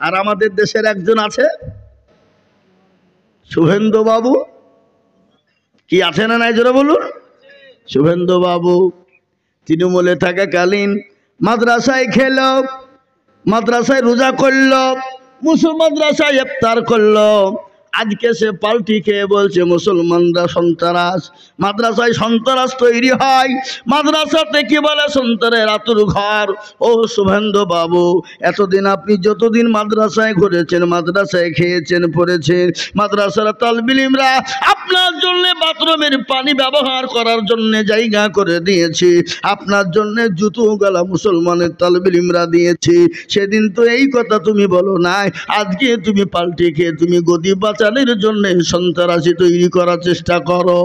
আর আমাদের দেশের একজন আছে শুভেন্দু বাবু, কি আছে না নাই জোরে বলুন? শুভেন্দু বাবু তৃণমূলে থাকাকালীন মাদ্রাসায় খেল, মাদ্রাসায় রোজা করল, মাদ্রাসায় ইফতার করলো। আজকে সে পাল্টি খেয়ে বলছে মুসলমানরা সন্ত্রাস, মাদ্রাসায় সন্ত্রাস তৈরি হয়, মাদ্রাসাতে কি বলে সন্ত্রাসের আতুর ঘর। ও শুভেন্দু বাবু, এতদিন আপনি যতদিন মাদ্রাসায় ঘুরেছেন, মাদ্রাসায় খেয়েছেন পড়েছেন, মাদ্রাসার তালিবে ইলমরা আপনার জন্য বাথরুমের পানি ব্যবহার করার জন্য জায়গা করে দিয়েছি, আপনার জন্য জুতো গলা মুসলমানের তালিবে ইলমরা দিয়েছি। সেদিন তো এই কথা তুমি বলো নাই, আজকে তুমি পাল্টি খেয়ে তুমি গদি বাঁচানোর জন্য সন্ত্রাসী তৈরি করার চেষ্টা করো।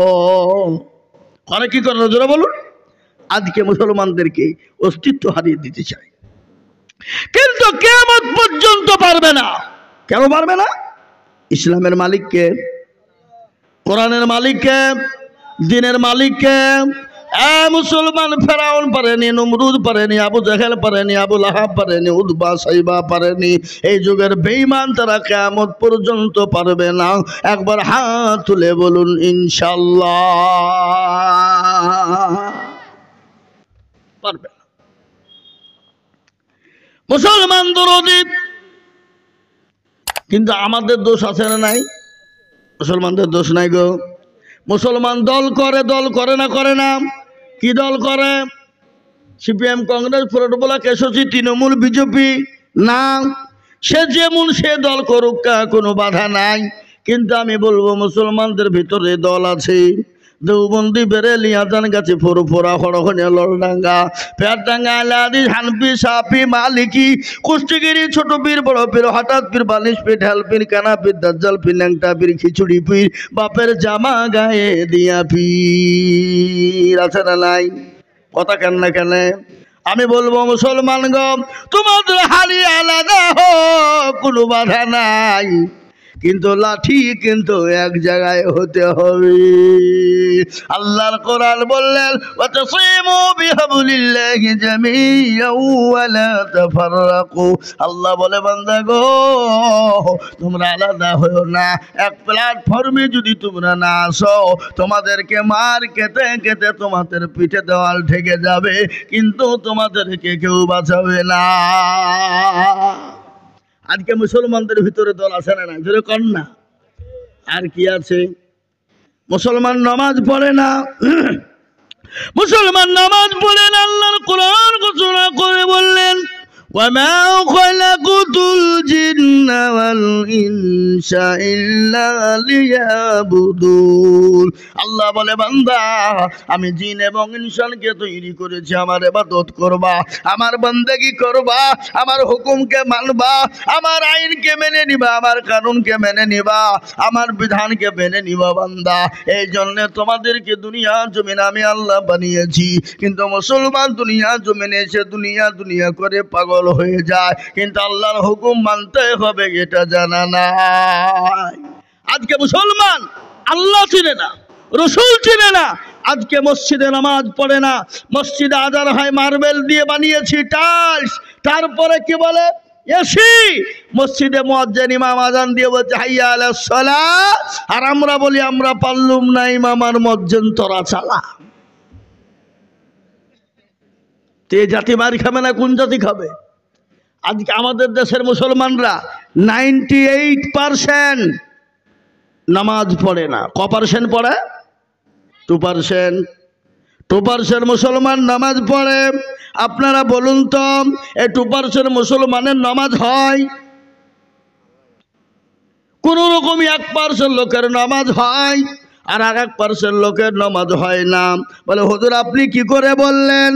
করে কি করো জোরে বলুন? আজকে মুসলমানদেরকে অস্তিত্ব হারিয়ে দিতে চাই, কিন্তু কিয়ামত পর্যন্ত পারবে না। কেন পারবে না? ইসলামের মালিককে, কোরআনের মালিককে, দ্বীনের মালিককে। মুসলমান ফেরাউন পারেনি, নমরুদ পারেনি, আবু জাহেল পারেনি, আবু লাহাব পারেনি, উতবা সাইবা পারেনি। এই যুগের বেঈমান তারা কিয়ামত পর্যন্ত পারবে না। একবার হাত তুলে বলুন ইনশাআল্লাহ। পারবে না। মুসলমান দরদি, কিন্তু আমাদের দোষ আছে না নাই? মুসলমানদের দোষ নাই গো। মুসলমান দল করে, দল করে না, করে না? কি দল করে? CPM, Congress, forward block, SOC, Trinamool, BJP না, সে যেমন সে দল করুক, কোনো বাধা নাই। কিন্তু আমি বলবো মুসলমানদের ভিতরে দল আছে। দেওবন্দি, বেরেলি, আজান গাছি, ফুরফুরা, হরহনিয়া, লড়ডাঙ্গা, পেয়ারডাঙ্গা, আলাদি, হানফি, সাফি, মালিকি, কুষ্টিগিরি, ছোট পীর, বড় পীর, হঠাৎ পীর, বালিশ পীর, ঢাল পীর, কানা পীর, দাজ্জাল পীর, ন্যাংটা পীর, খিচুড়ি পীর, বাপের জামা গায়ে দিয়া পীর। আছে না নাই? কথা কেন না কেন? আমি বলবো মুসলমান গো, তোমাদের হালি আলাদা হোক, কোনো বাধা নাই, কিন্তু লাঠি কিন্তু এক জায়গায় হতে হবে। আল্লাহর কোরআন বললেন ওয়াতাসিমু বিহাবলিল্লাহি জামিআন ওয়া লা তাফাররাকু। আল্লাহ বলে বান্দা গো, তোমরা আলাদা হয়ো না। এক প্ল্যাটফর্মে যদি তোমরা না আসো, তোমাদেরকে মার খেতে খেতে তোমাদের পিঠে দেওয়াল ঠেকে যাবে, কিন্তু তোমাদেরকে কেউ বাঁচাবে না। আজকে মুসলমানদের ভিতরে দল আছে না না? জোরে কর না। আর কি আছে? মুসলমান নামাজ পড়ে না, মুসলমান নামাজ পড়ে না। আল্লাহর কোরআন ঘোষণা করে বললেন ওয়ামা খালাকুতুল জিন্না ওয়াল ইনসা ইল্লা লিয়াবুদুন। আল্লাহ বলে বান্দা, আমি জিন এবং ইনসানকে তৈরি করেছি আমার ইবাদত করবা, আমার বান্দাগি করবা, আমার হুকুমকে মানবা, আমার আইনকে মেনে নিবা, আমার কানুনকে মেনে নিবা, আমার বিধানকে মেনে নিবা বান্দা। এই জন্য তোমাদেরকে দুনিয়া জমিন আমি আল্লাহ বানিয়েছি। কিন্তু মুসলমান দুনিয়া জমিনে এসে দুনিয়া দুনিয়া করে পাগল হয়ে যায়, কিন্তু আল্লাহর হুকুম মানতে হবে এটা জানা নাই। আজকে মুসলমান আল্লাহ চিনে না, রসুল চিনে না। আজকে মসজিদে নামাজ পড়ে না, মসজিদে আজান হয় মার্বেল দিয়ে বানিয়েছি টাইলস, তারপরে কি বলে এসি। মসজিদে মুয়াজ্জিন ইমাম আজান দিয়ে বলছে হাইয়া আলাস সালাহ, আর আমরা বলি আমরা পারলুম না ইমাম আর মুয়াজ্জিন তোরা চালা। তে জাতি মার খাবে না কোন জাতি খাবে? আজকে আমাদের দেশের মুসলমানরা 98% নামাজ পড়ে না। ক পার্সেন্ট পড়ে? 2%। 2% মুসলমান নামাজ পড়ে। আপনারা বলুন তো, এই 2% মুসলমানের নামাজ হয়? কোন রকম 1% লোকের নামাজ হয়, আর 1% লোকের নামাজ হয় না। বলে হুজুর আপনি কি করে বললেন?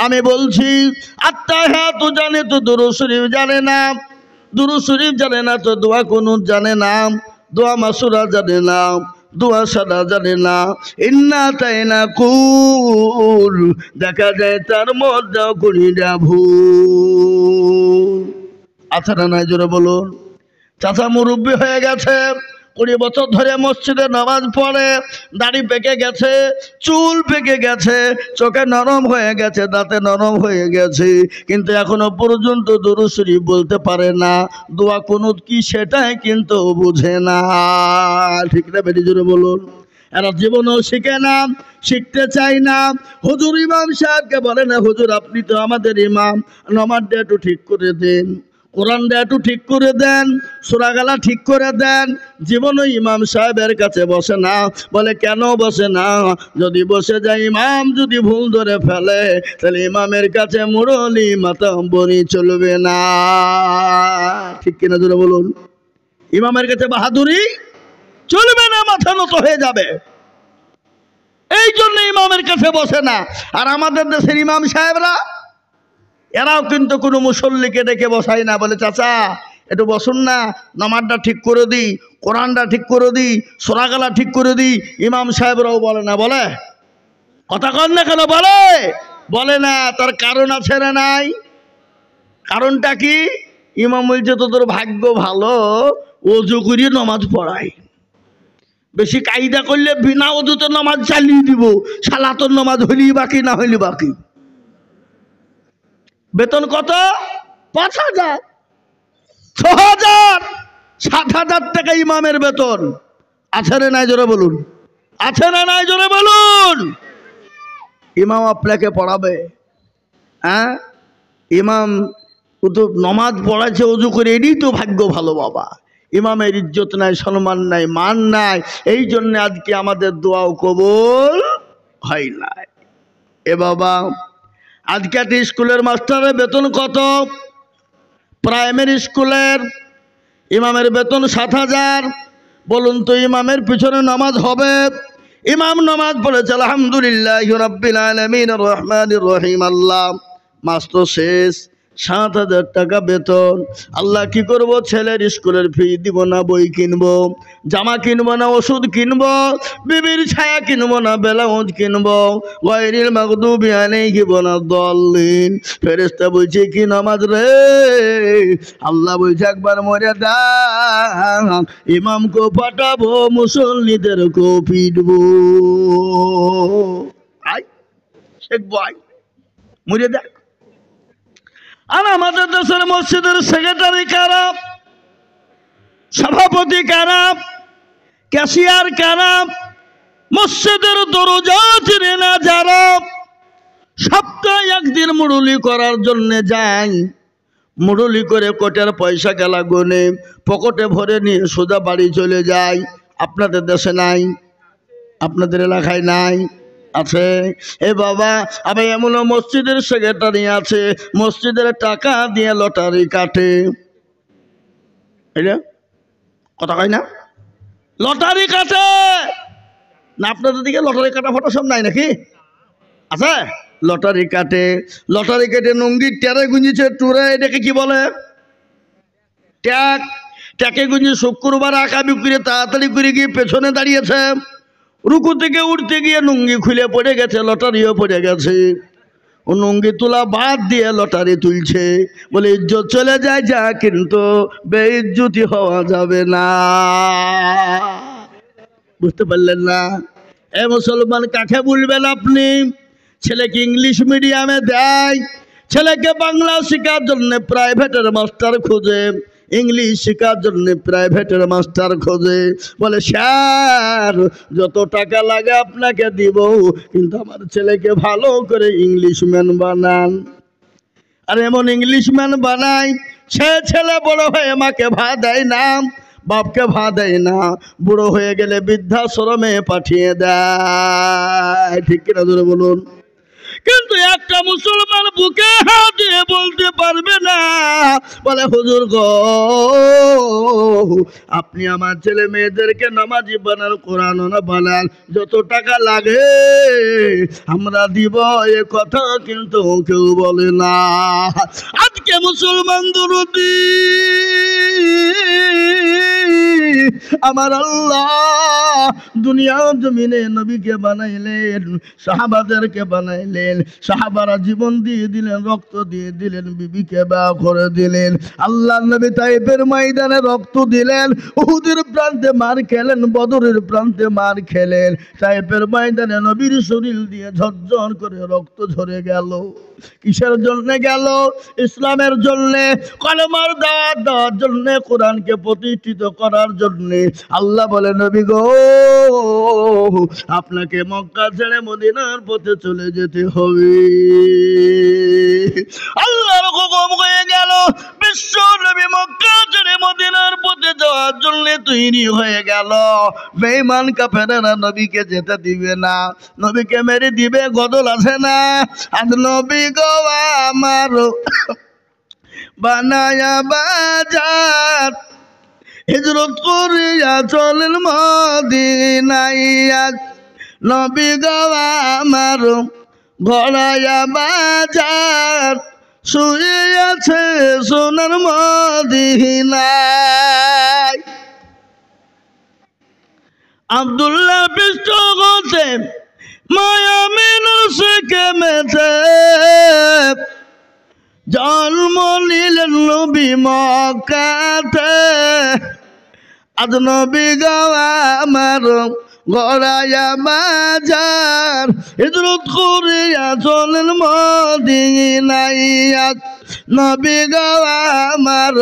আমি বলছি আত্তাহিয়াতু জানে তো দুরূদ শরীফ জানে না, দুরূদ শরীফ জানে না তো দোয়া কুনুত জানে না, দোয়া মাসুরা জানে না, দোয়া সাদা জানে না, ইন্না তাইনা কুল দেখা যায় তার মধ্যে কুড়িটা ভুল। আচ্ছা না নাই জোরে বলুন। চাচা মুরব্বী হয়ে গেছে, 20 বছর ধরে মসজিদে নামাজ পড়ে, দাড়ি পেকে গেছে, চুল পেকে গেছে, চোখে নরম হয়ে গেছে, দাঁতে নরম হয়ে গেছে, কিন্তু এখনো পর্যন্ত দুরূদ শরীফ বলতে পারে না। দোয়া কুনুত কি সেটাই কিন্তু বুঝে না। ঠিক না বেশি জোরে বলুন? এরা জীবনেও শিখে না, শিখতে চাই না। হুজুর ইমাম সাহেবকে বলে না, হুজুর আপনি তো আমাদের ইমাম, নামাজটা একটু ঠিক করে দেন, কোরআনটা একটু ঠিক করে দেন, সূরা গালা ঠিক করে দেন। জীবনে ইমাম সাহেবের কাছে বসে না। বলে কেন বসে না? যদি বসে যায় ইমাম যদি ভুল ধরে ফেলে, তাহলে ইমামের কাছে মুরলি মাতব্বরি চলবে না। ঠিক কিনা জোরে বলুন? ইমামের কাছে বাহাদুরি চলবে না, মাথা নত হয়ে যাবে। এই জন্য ইমামের কাছে বসে না। আর আমাদের দেশের ইমাম সাহেবরা এরাও কিন্তু কোনো মুসল্লিকে ডেকে বসায় না। বলে চাচা একটু বসুন না, নামাজটা ঠিক করে দিই, কোরআনটা ঠিক করে দিই, সূরা গালা ঠিক করে দিই। ইমাম সাহেবরাও বলে না। বলে? কথা কন না কেন? বলে না। তার কারণ আছে না নাই? কারণটা কি? ইমাম বলছে তোদের ভাগ্য ভালো, ওযু করে নামাজ পড়াই। বেশি কায়দা করলে বিনা ওযুতে নামাজ চালিয়ে দিব, শালা তোর নামাজ হইলি বাকি না হইলি বাকি। বেতন কত? 5,000, 6,000, 7,000 টাকা ইমামের বেতন। আছে না নাই জোরে বলুন? আছে না নাই জোরে বলুন? ইমাম আপনাকে পড়াবে? হ্যাঁ, ইমাম তো নামাজ পড়াচ্ছে ওযু করে, এটাই তো ভাগ্য ভালো বাবা। ইমামের ইজ্জত নাই, সম্মান নাই, মান নাই। এই জন্য আজকে আমাদের দোয়াও কবুল হয় না। এ বাবা, আজকে একটা স্কুলের মাস্টারের বেতন কত? প্রাইমারি স্কুলের ইমামের বেতন 7,000। বলুন তো ইমামের পিছনে নামাজ হবে? ইমাম নামাজ পড়েছে আলহামদুলিল্লাহি রাব্বিল আলামিন আর রহমানির রহিম, আল্লাহ, মাস তো শেষ, 7,000 টাকা বেতন। আল্লাহ কি করব? ছেলের স্কুলের ফি দিব না, বই কিনবো, জামা কিনবো না, ওষুধ কিনবো, বিবির ছায়া কিনবো না, ব্লাউজ কিনবো, গায়রিল মাগদুবি আলাইহিম ওয়ালাদ-দাল্লিন। ফেরেশতা বলছে কি নামাজ রে? আল্লাহ বলছে একবার মরে দাও, ইমামকে পাঠাবো, মুসল্লিদেরকে পিটবো। আই শেখ ভাই মরে দেখ। আর আমাদের দেশের মসজিদের সেক্রেটারি কারা, সভাপতি কারা, ক্যাশিয়ার কারা, মসজিদের দরজা চিনে না যারা, সপ্তাহে একদিন মুরুলি করার জন্য যায়, মুরুলি করে কোটের পয়সা গেলা গুনে পকেটে ভরে নিয়ে সোজা বাড়ি চলে যায়। আপনাদের দেশে নাই? আপনাদের এলাকায় নাই? আছে। এ বাবা, আবার এমনও মসজিদের সেক্রেটারি আছে, মসজিদের টাকা দিয়ে লটারি কাটে। কথা কয় না? লটারি কাটে না? আপনাদের দিকে লটারি কাটা ফটো সব নাই নাকি? আছে? লটারি কাটে। লটারি কেটে নঙ্গির ট্যারে গুঁজিছে টুরে, এটাকে কি বলে? ট্যাক। ট্যাকে গুঁজি শুক্রবার আঁকাবি করে তাড়াতাড়ি করে গিয়ে পেছনে দাঁড়িয়েছে, রুকু থেকে উঠতে গিয়ে নুঙ্গি খুলে পড়ে গেছে, লটারিও পড়ে গেছে। ও নুঙ্গি তোলা বাদ দিয়ে লটারি তুলছে, বলে ইজ্জত চলে যায় যা, কিন্তু বেইজ্জতি হওয়া যাবে না। বুঝতে পারলেন না? এ মুসলমান, কাকে বলবেন আপনি? ছেলেকে ইংলিশ মিডিয়ামে দেয়, ছেলেকে বাংলা শেখার জন্য প্রাইভেটের মাস্টার খোঁজে, ইংলিশ শেখার জন্য প্রাইভেটের মাস্টার খোঁজে। বলে স্যার যত টাকা লাগে আপনাকে দিব, কিন্তু আমার ছেলেকে ভালো করে ইংলিশম্যান বানান। আর এমন ইংলিশম্যান বানায়, সে ছেলে বড় হয়ে মাকে ভাত দেয় না, বাপকে ভাত দেয় না, বুড়ো হয়ে গেলে বৃদ্ধাশ্রমে পাঠিয়ে দেয়। ঠিক কিনা জোরে বলুন? কিন্তু একটা মুসলমান বুকে হাত দিয়ে বলতে পারবে না, বলে হুজুর গো, আপনি আমার ছেলে মেয়েদেরকে নামাজি বানান, কোরআন বানান, যত টাকা লাগে আমরা দিব, এ কথা কিন্তু কেউ বলে না। আজকে মুসলমান দুরুদি, আমার আল্লাহ দুনিয়া জমিনে নবীকে বানাইলেন, সাহাবাদেরকে বানাইলেন, সাহাবারা জীবন দিয়ে দিলেন, রক্ত দিয়ে দিলেন, বিবিকে বিয়ে করে দিলেন। আল্লাহ নবী তাইফের ময়দানে রক্ত দিলেন, উহুদের প্রান্তে মার খেলেন, বদরের প্রান্তে মার খেলেন, তাইফের ময়দানে নবীর শরীর দিয়ে ঝরঝর করে রক্ত ঝরে গেল। কিসের জন্য গেল? ইসলামের জন্য, কলেমার দাওয়াত দেওয়ার জন্য, কোরআনকে প্রতিষ্ঠিত করার জন্য। আল্লাহ বলে নবী গো, আপনাকে মক্কা ছেড়ে মদিনার পথে চলে যেতে হবে। আল্লাহর হুকুম হয়ে গেল, বিশ্ব নবী মক্কা ছেড়ে মদিনার পথে যাওয়ার জন্য তৈরি হয়ে গেল। বেঈমান কাফেররা নবীকে যেতে দিবে না, নবীকে মেরে দিবে, গদল আছে না? আজ নবী গো আমার বানায়া বাজার, হিজরত করিয়া চলেন মদিনায়। নবী গো আমার গড়ায়া বাজার, শুয়ে আছে সোনার মদিনায়। আব্দুল্লাহ পৃষ্ঠ হতে মায়ামিনুর শেখে মেছে, জন্ম নিলেন নবী মক্কাতে। আজ নবী গো আমার গড়ায়া বাজার, হিজরত করিয়া চলেন মদিনায়। নবী গো আমার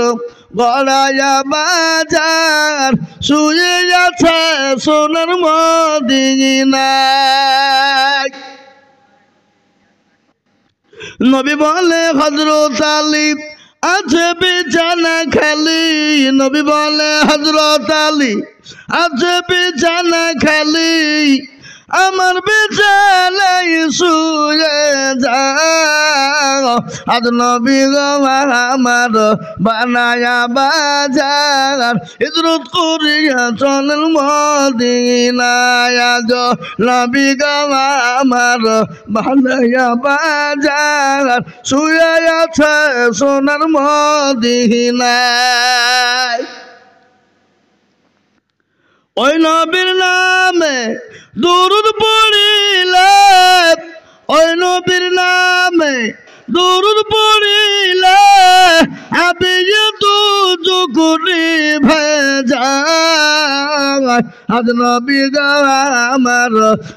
গড়ায়া বাজার, শুয়ে আছে সোনার মদিনায়। নবী বলে হযরত আলী আছে বিছানা খালি, নবী বলে হযরত আলী আছে বিছানা খালি, আমার বিছানায় শুয়ে যাও। আজ নবী গো আমার বানায়া বাজার, হিজরত করিয়া চলেন মদিনায়। আজ নবী গো আমার বানায়া বাজার, শুয়ে আছে সোনার মদিনায়। ওই নবীর নামে দুরূদ পড়িলে, ওই নবীর নামে দুরূদ পড়িলে, আবে তো যুগরি ভেজায়। আজ নবী গো আমার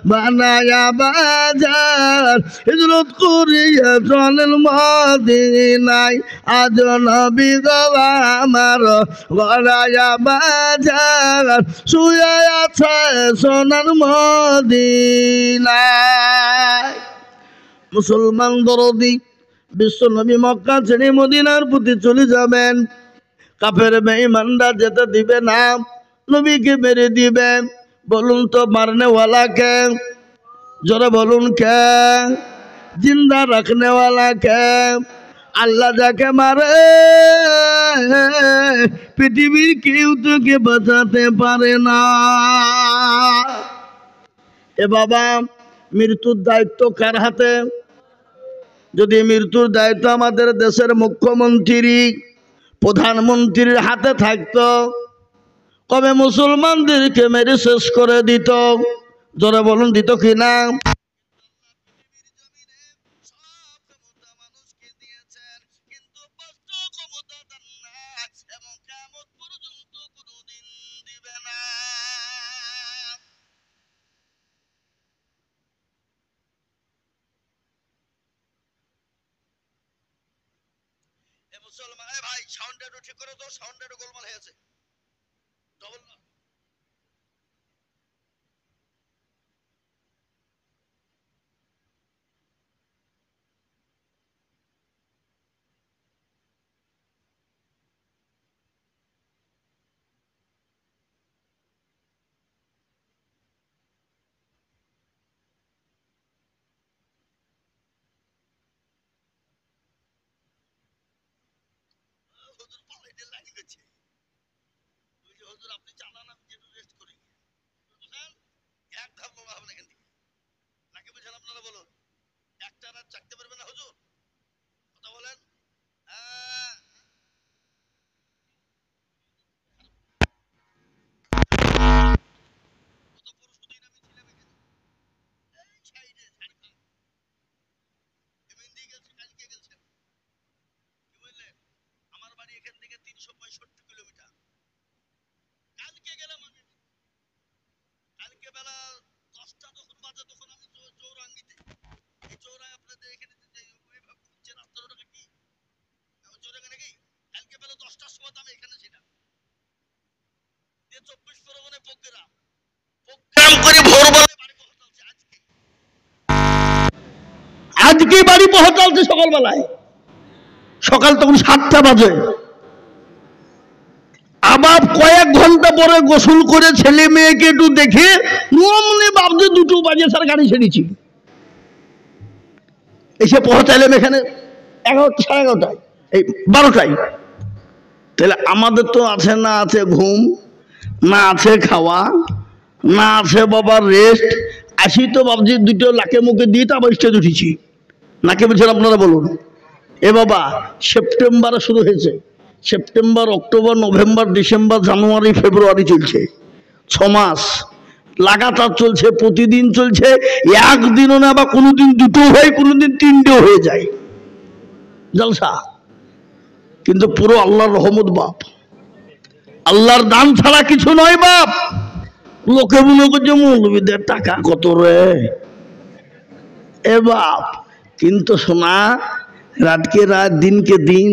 বানায়া বাজার, হিজরত করিয়া চলেন মদিনায়। আজ নবী গো আমার গড়ায়া বাজার, শুয়ে আছে সোনার মদিনায়। মুসলমান দরদি, বিশ্ব নবী মক্কা ছেড়ে মদিনার প্রতি চলে যাবেন, কাফের বেঈমানরা যেতে দিবে না, নবীকে মেরে দিবে। বলুন তো মারনেওয়ালা কে? জোরে বলুন কে? জিন্দা রাখনেওয়ালা কে? আল্লাহ যাকে মারে পৃথিবীর কেউ তোকে বাঁচাতে পারে না। এ বাবা, মৃত্যুর দায়িত্ব কার হাতে? যদি মৃত্যুর দায়িত্ব আমাদের দেশের মুখ্যমন্ত্রী, প্রধানমন্ত্রীর হাতে থাকতো, কবে মুসলমানদেরকে মেরে শেষ করে দিত? জোরে বলুন, দিত কিনা? মুসলমান ভাই, সাউন্ডটা একটু ঠিক করো তো, সাউন্ডটা একটু গোলমাল হয়েছে। ডবল হুজুর পালাইতে লাইন গেছে। হুজুর আপনি চালান আজকে বাড়ি পৌঁছালছে সকালবেলায়, সকাল তখন 7টা বাজে। আবার কয়েক ঘন্টা পরে গোসল করে ছেলে মেয়েকে একটু দেখে নমনে ভাবছে 2টো বাজে স্যার গাড়ি ছেড়েছি। এসে পৌঁছাইলাম এখানে 11টা, সাড়ে 11টায়, এই 12টায়। তাহলে আমাদের তো আছে না আছে ঘুম, না আছে খাওয়া, না আছে বাবার রেস্ট। আসি তো ভাবছি 2টো লাখে মুখে দিয়ে তো আবার স্টেজ উঠেছি। নাকি বলছেন আপনারা বলুন? এ বাবা, সেপ্টেম্বরে শুরু হয়েছে, সেপ্টেম্বর, অক্টোবর, নভেম্বর, ডিসেম্বর, জানুয়ারি, ফেব্রুয়ারি চলছে, 6 মাস লাগাতার চলছে, প্রতিদিন চলছে। একদিনও না, বা কোনোদিন 2টো হয়, কোনোদিন 3টেও হয়ে যায়, জলসা। কিন্তু পুরো আল্লাহর রহমত বাপ, আল্লাহর দান ছাড়া কিছু নয় বাপ। লোকে মনে করছে মৌলবীদের টাকা কত রে এ বাপ, কিন্তু শোনা, রাতকে রাত, দিনকে দিন,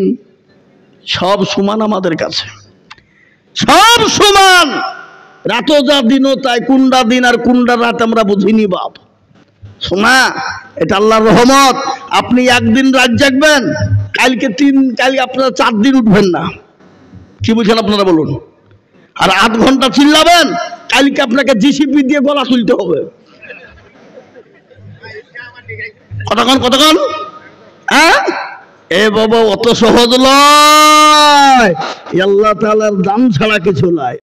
সব সমান আমাদের কাছে, সব সমান। রাতও যা, দিনও তাই। কোনটা দিন আর কোনটা রাত আমরা বুঝিনি বাপ। শোনা, এটা আল্লাহর রহমত। আপনি একদিন রাত জাগবেন, কালকে আপনারা 4 দিন উঠবেন না। কি বুঝছেন আপনারা বলুন? আর 8 ঘন্টা চিল্লাবেন, কালকে আপনাকে জিসিপি দিয়ে গলা তুলতে হবে। কতক্ষণ হ্যাঁ? এ বাবা, অত সহজ নয়। আল্লাহ তাআলার দান ছাড়া কিছু নাই।